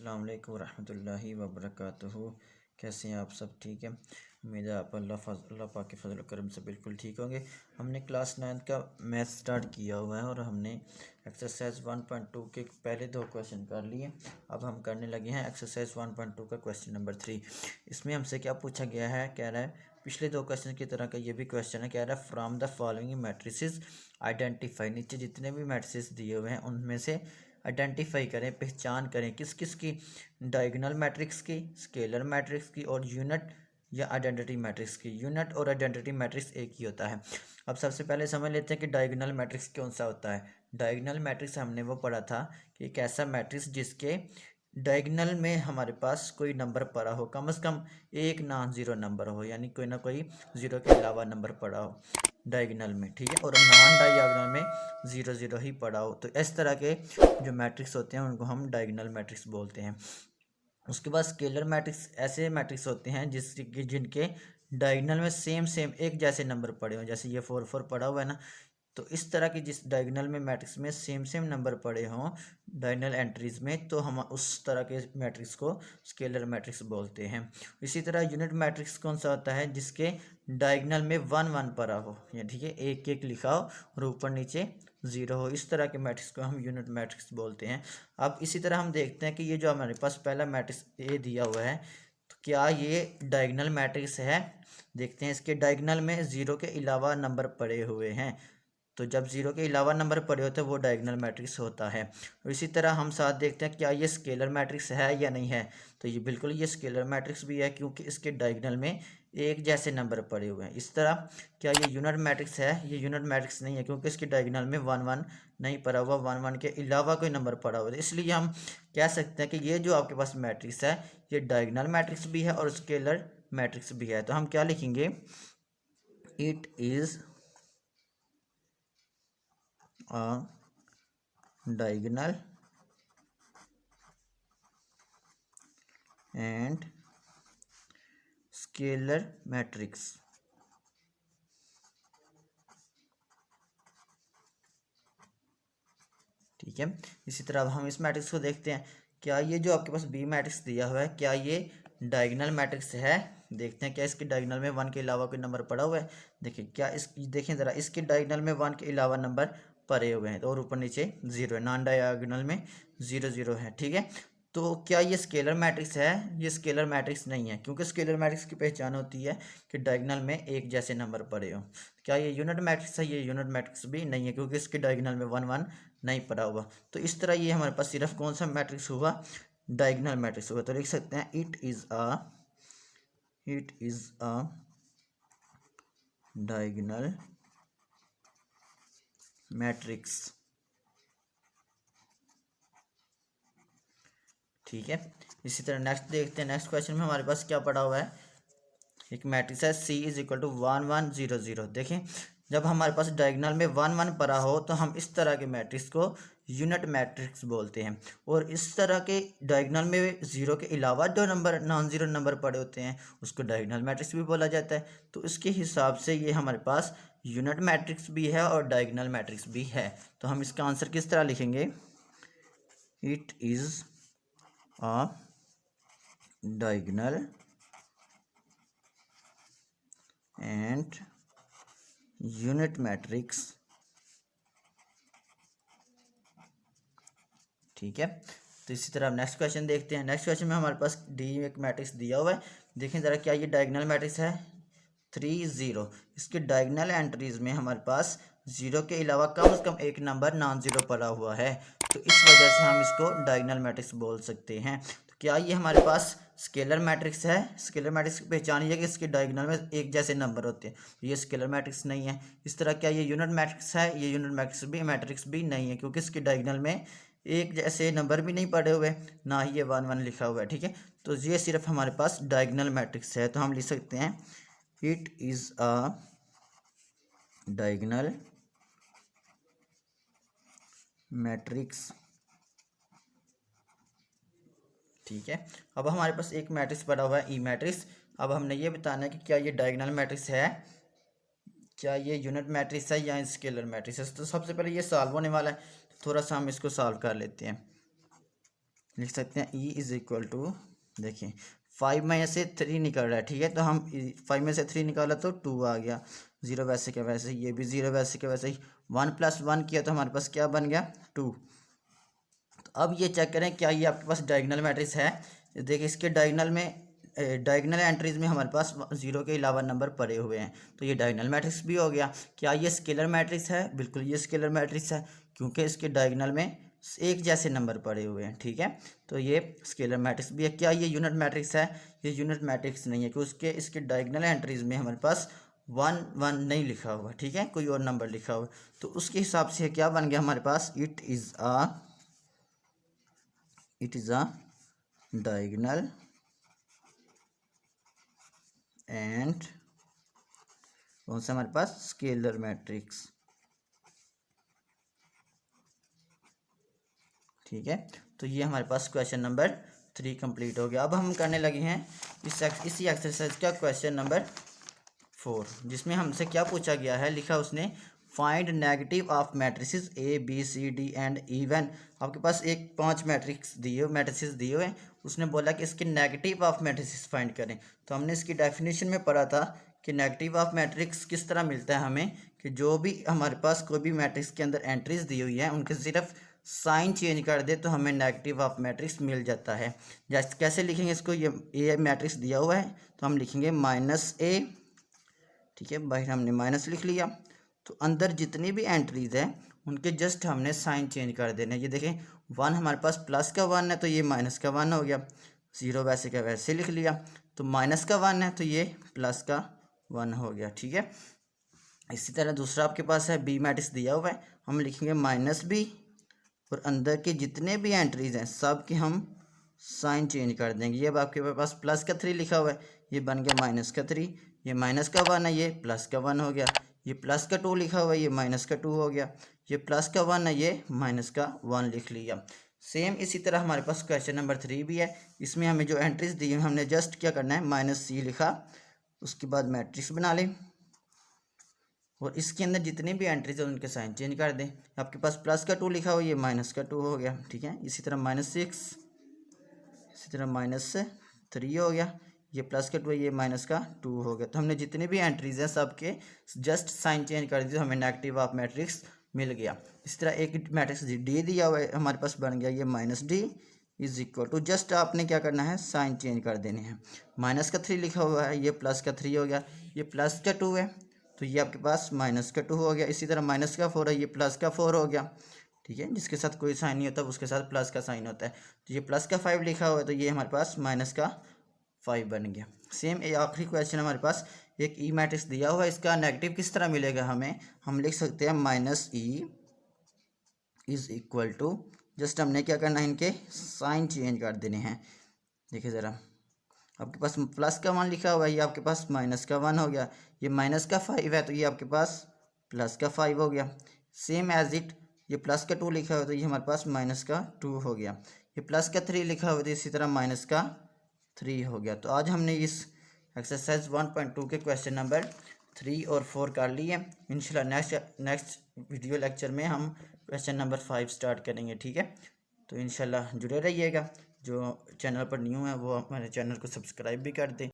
अस्सलाम वालेकुम रहमतुल्लाहि व बरकातुहू। कैसे हैं आप सब? ठीक है। उम्मीद है आप अल्लाह पाक के फजल करम से बिल्कुल ठीक होंगे। हमने क्लास 9 का मैथ स्टार्ट किया हुआ है और हमने एक्सरसाइज 1.2 के पहले 2 क्वेश्चन कर लिए। अब हम करने लगे हैं एक्सरसाइज 1.2 का क्वेश्चन नंबर 3। इसमें हमसे क्या पूछा गया है? कह रहा है पिछले 2 क्वेश्चन की तरह का ये भी क्वेश्चन है। कह रहा है from the following matrices identify. नीचे जितने भी मैट्रिसेस दिए हुए हैं उनमें से आइडेंटिफाई करें, पहचान करें किस किस की, डायगोनल मैट्रिक्स की, स्केलर मैट्रिक्स की और यूनिट या आइडेंटिटी मैट्रिक्स की। यूनिट और आइडेंटिटी मैट्रिक्स एक ही होता है। अब सबसे पहले समझ लेते हैं कि डायगोनल मैट्रिक्स कौन सा होता है। डायगोनल मैट्रिक्स हमने वो पढ़ा था कि एक ऐसा मैट्रिक्स जिसके डायगोनल में हमारे पास कोई नंबर पड़ा हो, कम से कम एक नॉन ज़ीरो नंबर हो, यानी कोई ना कोई ज़ीरो के अलावा नंबर पड़ा हो डायगोनल में, ठीक है, और नॉन डायगोनल में ज़ीरो ज़ीरो ही पड़ा हो। तो इस तरह के जो मैट्रिक्स होते हैं उनको हम डायगोनल मैट्रिक्स बोलते हैं। उसके बाद स्केलर मैट्रिक्स ऐसे मैट्रिक्स होते हैं जिनके डायगोनल में सेम सेम एक जैसे नंबर पड़े हों, जैसे ये 4 4 पड़ा हुआ है ना। तो इस तरह की जिस डायगोनल में मैट्रिक्स में सेम सेम नंबर पड़े हों डायगोनल एंट्रीज में, तो हम उस तरह के मैट्रिक्स को स्केलर मैट्रिक्स बोलते हैं। इसी तरह यूनिट मैट्रिक्स कौन सा होता है? जिसके डायगोनल में 1 1 पड़ा हो, या ठीक है, एक एक लिखा हो और ऊपर नीचे ज़ीरो हो। इस तरह के मैट्रिक्स को हम यूनिट मैट्रिक्स बोलते हैं। अब इसी तरह हम देखते हैं कि ये जो हमारे पास पहला मैट्रिक्स ए दिया हुआ है, तो क्या ये डायगोनल मैट्रिक्स है? देखते हैं। इसके डायगोनल में ज़ीरो के अलावा नंबर पड़े हुए हैं, तो जब ज़ीरो के अलावा नंबर पड़े होते हैं वो डायगोनल मैट्रिक्स होता है। और इसी तरह हम साथ देखते हैं क्या ये स्केलर मैट्रिक्स है या नहीं है। तो ये बिल्कुल ये स्केलर मैट्रिक्स भी है, क्योंकि इसके डायगोनल में एक जैसे नंबर पड़े हुए हैं। इस तरह क्या ये यूनिट मैट्रिक्स है? ये यूनिट मैट्रिक्स नहीं है, क्योंकि इसके डायगोनल में 1 1 नहीं पड़ा हुआ, 1 1 के अलावा कोई नंबर पड़ा हुआ है। इसलिए हम कह सकते हैं कि ये जो आपके पास मैट्रिक्स है ये डायगोनल मैट्रिक्स भी है और स्केलर मैट्रिक्स भी है। तो हम क्या लिखेंगे? It is a diagonal and scalar matrix। ठीक है। इसी तरह अब हम इस मैट्रिक्स को देखते हैं। क्या ये जो आपके पास बी मैट्रिक्स दिया हुआ है क्या ये डायगोनल मैट्रिक्स है? देखते हैं क्या इसके डायगोनल में 1 के अलावा कोई नंबर पड़ा हुआ है। देखिए क्या देखें ज़रा, इसके डायगोनल में 1 के अलावा नंबर पड़े हुए हैं, तो और ऊपर नीचे ज़ीरो है, नॉन डायगोनल में ज़ीरो ज़ीरो है, ठीक है। तो क्या ये स्केलर मैट्रिक्स है? ये स्केलर मैट्रिक्स नहीं है, क्योंकि स्केलर मैट्रिक्स की पहचान होती है कि डायगोनल में एक जैसे नंबर पड़े हों। क्या ये यूनिट मैट्रिक्स है? ये यूनिट मैट्रिक्स भी नहीं है, क्योंकि इसके डायगोनल में 1 1 नहीं पड़ा हुआ। तो इस तरह ये हमारे पास सिर्फ कौन सा मैट्रिक्स हुआ? डायगोनल मैट्रिक्स हुआ। तो लिख सकते हैं it is a diagonal matrix. ठीक है। इसी तरह नेक्स्ट देखते हैं। नेक्स्ट क्वेश्चन में हमारे पास क्या पड़ा हुआ है? एक मैट्रिक्स है C इज इक्वल टू 1 1 0 0। देखें, जब हमारे पास डायगोनल में 1 1 पड़ा हो तो हम इस तरह के मैट्रिक्स को यूनिट मैट्रिक्स बोलते हैं। और इस तरह के डायगोनल में ज़ीरो के अलावा जो नंबर नॉन ज़ीरो नंबर पड़े होते हैं उसको डायगोनल मैट्रिक्स भी बोला जाता है। तो इसके हिसाब से ये हमारे पास यूनिट मैट्रिक्स भी है और डायगोनल मैट्रिक्स भी है। तो हम इसका आंसर किस तरह लिखेंगे? It is a diagonal and unit matrix. ठीक है। तो इसी तरह नेक्स्ट क्वेश्चन देखते हैं। नेक्स्ट क्वेश्चन में हमारे पास डी एक मैट्रिक्स दिया हुआ है। देखें ज़रा क्या ये डायगोनल मैट्रिक्स है? 3 0। इसके डायगोनल एंट्रीज में हमारे पास ज़ीरो के अलावा कम से कम एक नंबर नॉन ज़ीरो पड़ा हुआ है, तो इस वजह से हम इसको डायगोनल मैट्रिक्स बोल सकते हैं। तो क्या ये हमारे पास स्केलर मैट्रिक्स है? स्केलर मैट्रिक्स की पहचान ये है कि इसके डायगोनल में एक जैसे नंबर होते हैं, तो ये स्केलर मैट्रिक्स नहीं है। इस तरह क्या ये यूनिट मैट्रिक्स है? ये यूनिट मैट्रिक्स भी नहीं है, क्योंकि इसके डायगोनल में एक जैसे नंबर भी नहीं पड़े हुए, ना ही ये 1 1 लिखा हुआ है, ठीक है। तो ये सिर्फ हमारे पास डायगोनल मैट्रिक्स है। तो हम लिख सकते हैं it is a diagonal matrix. ठीक है। अब हमारे पास एक मैट्रिक्स पड़ा हुआ है ई मैट्रिक्स। अब हमने ये बताना है कि क्या ये डायगोनल मैट्रिक्स है, क्या ये यूनिट मैट्रिक्स है या स्केलर मैट्रिक्स है। तो सबसे पहले ये सॉल्व होने वाला है, थोड़ा सा हम इसको सॉल्व कर लेते हैं। लिख सकते हैं ई इज इक्वल टू, देखिए 5 में से 3 निकल रहा है, ठीक है, तो हम 5 में से 3 निकाला तो 2 आ गया, 0 वैसे के वैसे ही, ये भी 0 वैसे के वैसे ही, 1 + 1 किया तो हमारे पास क्या बन गया 2। तो अब ये चेक करें क्या ये आपके पास डायगोनल मैट्रिक्स है। देखिए इसके डायगोनल में डायगोनल एंट्रीज में हमारे पास 0 के अलावा नंबर पड़े हुए हैं, तो ये डायगोनल मैट्रिक्स भी हो गया। क्या ये स्केलर मैट्रिक्स है? बिल्कुल ये स्केलर मैट्रिक्स है, क्योंकि इसके डायगोनल में एक जैसे नंबर पड़े हुए हैं, ठीक है, तो ये स्केलर मैट्रिक्स भी है। क्या ये यूनिट मैट्रिक्स है? ये यूनिट मैट्रिक्स नहीं है, क्योंकि उसके इसके डायगोनल एंट्रीज में हमारे पास 1 1 नहीं लिखा हुआ, ठीक है, कोई और नंबर लिखा हुआ, तो उसके हिसाब से क्या बन गया हमारे पास, it is a diagonal and कौन सा हमारे पास, स्केलर मैट्रिक्स, ठीक है। तो ये हमारे पास क्वेश्चन नंबर 3 कंप्लीट हो गया। अब हम करने लगे हैं इसी एक्सरसाइज का क्वेश्चन नंबर 4, जिसमें हमसे क्या पूछा गया है, लिखा उसने find negative of matrices A B C D and even. आपके पास एक 5 मैट्रिसेस दिए हुए हैं, उसने बोला कि इसके नेगेटिव ऑफ मैट्रिसेस फाइंड करें। तो हमने इसकी डेफिनेशन में पढ़ा था कि नेगेटिव ऑफ मैट्रिक्स किस तरह मिलता है हमें, कि जो भी हमारे पास कोई भी मैट्रिक्स के अंदर एंट्रीज दी हुई है उनके सिर्फ साइन चेंज कर दे तो हमें नेगेटिव ऑफ मैट्रिक्स मिल जाता है। जैसे कैसे लिखेंगे इसको, ये ए मैट्रिक्स दिया हुआ है तो हम लिखेंगे -a, ठीक है, बाहर हमने माइनस लिख लिया, तो अंदर जितनी भी एंट्रीज हैं उनके जस्ट हमने साइन चेंज कर देने। ये देखें 1 हमारे पास प्लस का 1 है तो ये माइनस का 1 हो गया, 0 वैसे का वैसे लिख लिया, तो माइनस का 1 है तो ये प्लस का 1 हो गया, ठीक है। इसी तरह दूसरा आपके पास है बी मैट्रिक्स दिया हुआ है, हम लिखेंगे -b और अंदर के जितने भी एंट्रीज हैं सब के हम साइन चेंज कर देंगे। ये अब आपके पास प्लस का 3 लिखा हुआ है, ये बन गया माइनस का 3, ये माइनस का 1 है, ये प्लस का 1 हो गया, ये प्लस का 2 लिखा हुआ है, ये माइनस का 2 हो गया, ये प्लस का 1 है, ये माइनस का 1 लिख लिया। सेम इसी तरह हमारे पास क्वेश्चन नंबर 3 भी है, इसमें हमें जो एंट्रीज दी हैं हमने जस्ट क्या करना है, -c लिखा, उसके बाद मैट्रिक्स बना लें और इसके अंदर जितने भी एंट्रीज हैं उनके साइन चेंज कर दें। आपके पास प्लस का 2 लिखा हुआ, ये माइनस का 2 हो गया, ठीक है। इसी तरह -6, इसी तरह -3 हो गया, ये प्लस का 2 है, ये माइनस का 2 हो गया। तो हमने जितने भी एंट्रीज हैं सबके जस्ट साइन चेंज कर दिए तो हमें नेगेटिव ऑफ मैट्रिक्स मिल गया। इस तरह एक मैट्रिक्स डी दिया हुआ है हमारे पास, बन गया ये -d is equal to, just आपने क्या करना है, साइन चेंज कर देने हैं। माइनस का 3 लिखा हुआ है, ये प्लस का 3 हो गया, ये प्लस का 2 है तो ये आपके पास माइनस का 2 हो गया। इसी तरह माइनस का 4 है, ये प्लस का 4 हो गया, ठीक है, जिसके साथ कोई साइन नहीं होता उसके साथ प्लस का साइन होता है। तो ये प्लस का 5 लिखा हुआ है तो ये हमारे पास माइनस का 5 बन गया। सेम ये आखिरी क्वेश्चन हमारे पास एक ई मैट्रिक्स दिया हुआ है, इसका नेगेटिव किस तरह मिलेगा हमें, हम लिख सकते हैं -e is equal to, just हमने क्या करना है, इनके साइन चेंज कर देने हैं। देखिए ज़रा, आपके पास प्लस का 1 लिखा हुआ है, ये आपके पास माइनस का 1 हो गया, ये माइनस का 5 है तो ये आपके पास प्लस का 5 हो गया। सेम एज इट, ये प्लस का 2 लिखा हुआ है तो ये हमारे पास माइनस का 2 हो गया, ये प्लस का 3 लिखा हुआ है तो इसी तरह माइनस का 3 हो गया। तो आज हमने इस एक्सरसाइज 1.2 के क्वेश्चन नंबर 3 और 4 कर लिए। इंशाल्लाह नेक्स्ट वीडियो लेक्चर में हम क्वेश्चन नंबर 5 स्टार्ट करेंगे, ठीक है। तो इंशाल्लाह जुड़े रहिएगा, जो चैनल पर न्यू है वो हमारे चैनल को सब्सक्राइब भी कर दें।